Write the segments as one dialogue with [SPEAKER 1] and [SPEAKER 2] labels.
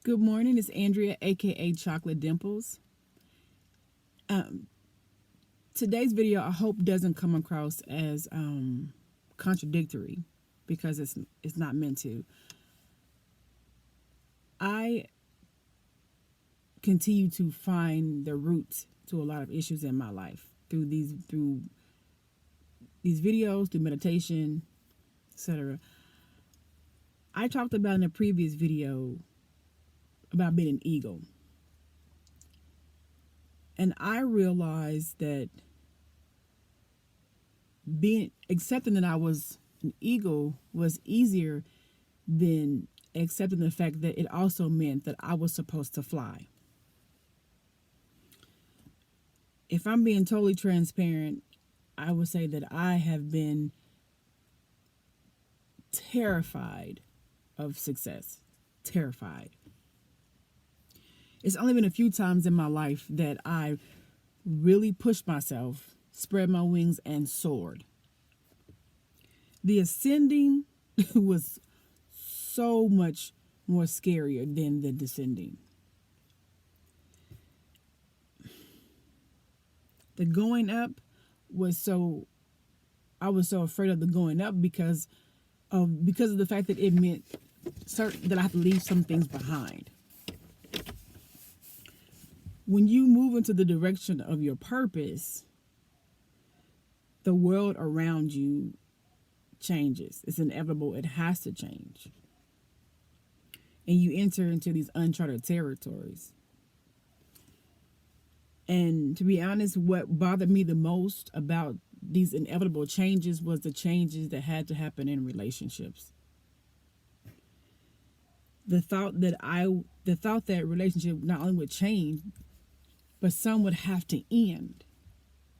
[SPEAKER 1] Good morning, it's Andrea, aka Chocolate Dimples. Um, Today's video, I hope, doesn't come across as contradictory because it's not meant to. I continue to find the roots to a lot of issues in my life through these videos, through meditation, etc. I talked about in a previous video about being an eagle, and I realized that being accepting that I was an eagle was easier than accepting the fact that it also meant that I was supposed to fly. If I'm being totally transparent, I would say that I have been terrified of success. Terrified. It's only been a few times in my life that I really pushed myself, spread my wings, and soared. The ascending was so much more scarier than the descending. The going up was so I was so afraid of the going up because of the fact that it meant that I have to leave some things behind. When you move into the direction of your purpose, the world around you changes. It's inevitable. It has to change. And you enter into these uncharted territories. And to be honest, what bothered me the most about these inevitable changes was the changes that had to happen in relationships. The thought that relationship not only would change, but some would have to end.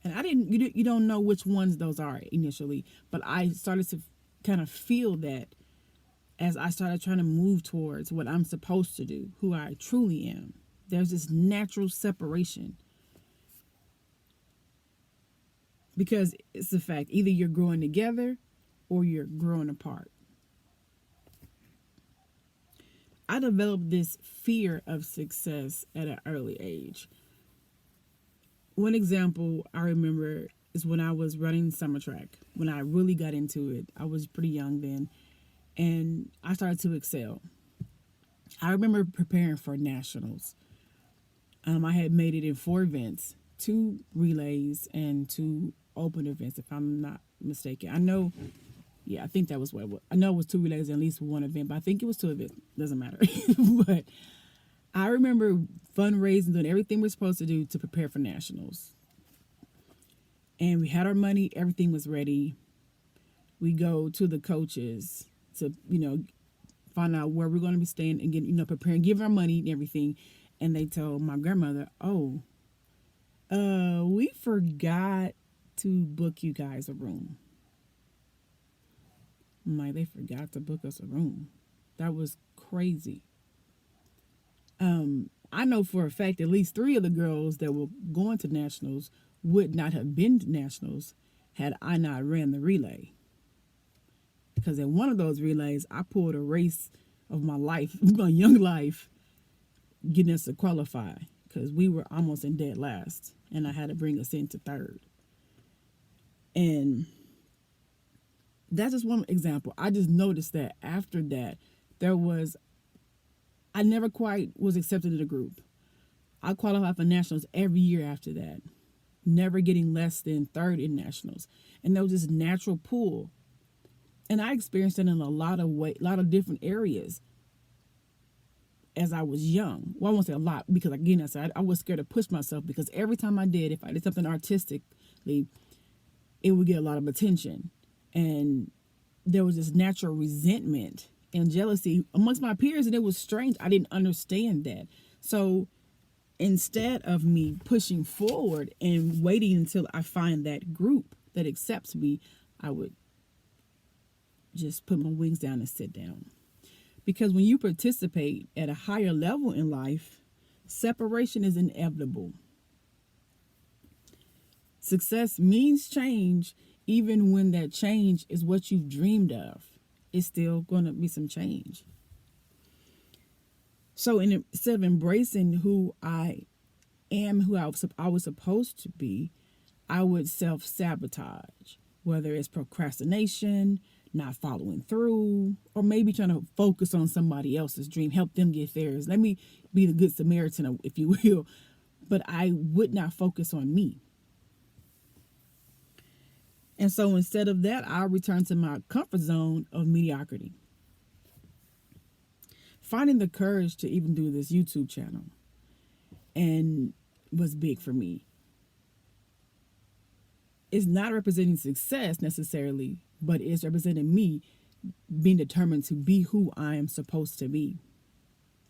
[SPEAKER 1] And you don't know which ones those are initially, but I started to kind of feel that as I started trying to move towards what I'm supposed to do, who I truly am. There's this natural separation. Because it's the fact, either you're growing together or you're growing apart. I developed this fear of success at an early age. One example I remember is when I was running summer track. When I really got into it, I was pretty young then, and I started to excel. I remember preparing for nationals. I had made it in 4 events, 2 relays and 2 open events, if I'm not mistaken. I think that was what it was. I know it was 2 relays and at least 1 event, but I think it was 2 events. Doesn't matter. But I remember fundraising, doing everything we're supposed to do to prepare for nationals. And we had our money, everything was ready. We go to the coaches to, find out where we're going to be staying and get, preparing, give our money and everything. And they told my grandmother, we forgot to book you guys a room. I'm like, they forgot to book us a room. That was crazy. I know for a fact at least 3 of the girls that were going to nationals would not have been to nationals had I not ran the relay. Because in one of those relays, I pulled a race of my life, my young life, getting us to qualify because we were almost in dead last, and I had to bring us into 3rd. And that's just one example. I just noticed that after that, I never quite was accepted in the group. I qualified for nationals every year after that, never getting less than 3rd in nationals. And there was this natural pull. And I experienced it in a lot of different areas as I was young. Well, I won't say a lot because, again, I was scared to push myself because every time if I did something artistically, it would get a lot of attention. And there was this natural resentment and jealousy amongst my peers, and it was strange. I didn't understand that. So instead of me pushing forward and waiting until I find that group that accepts me, I would just put my wings down and sit down. Because when you participate at a higher level in life, separation is inevitable. Success means change, even when that change is what you've dreamed of. It's still going to be some change. So instead of embracing who I am, who I was supposed to be, I would self sabotage, whether it's procrastination, not following through, or maybe trying to focus on somebody else's dream, help them get theirs. Let me be the good Samaritan, if you will. But I would not focus on me. And so instead of that, I returned to my comfort zone of mediocrity. Finding the courage to even do this YouTube channel and was big for me. It's not representing success necessarily, but it's representing me being determined to be who I am supposed to be,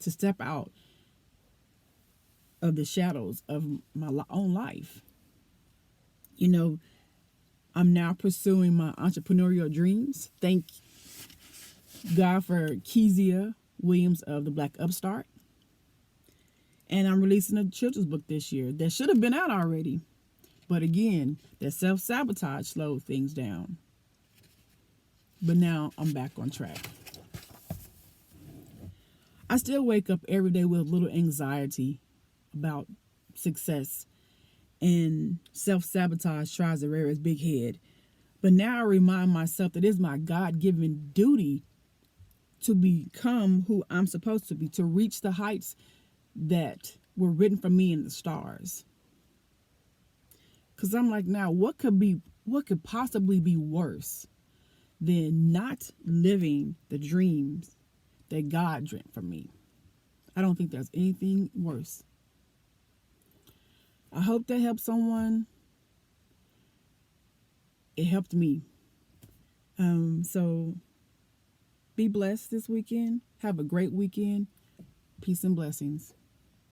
[SPEAKER 1] to step out of the shadows of my own life. You know, I'm now pursuing my entrepreneurial dreams. Thank God for Kezia Williams of the Black Upstart. And I'm releasing a children's book this year that should have been out already. But again, that self-sabotage slowed things down. But now I'm back on track. I still wake up every day with a little anxiety about success, and self-sabotage tries to rear its big head. But now I remind myself that it's my God-given duty to become who I'm supposed to be, to reach the heights that were written for me in the stars. Because I'm like, now, what could possibly be worse than not living the dreams that God dreamt for me? I don't think there's anything worse. I hope that helps someone. It helped me. So be blessed this weekend. Have a great weekend. Peace and blessings.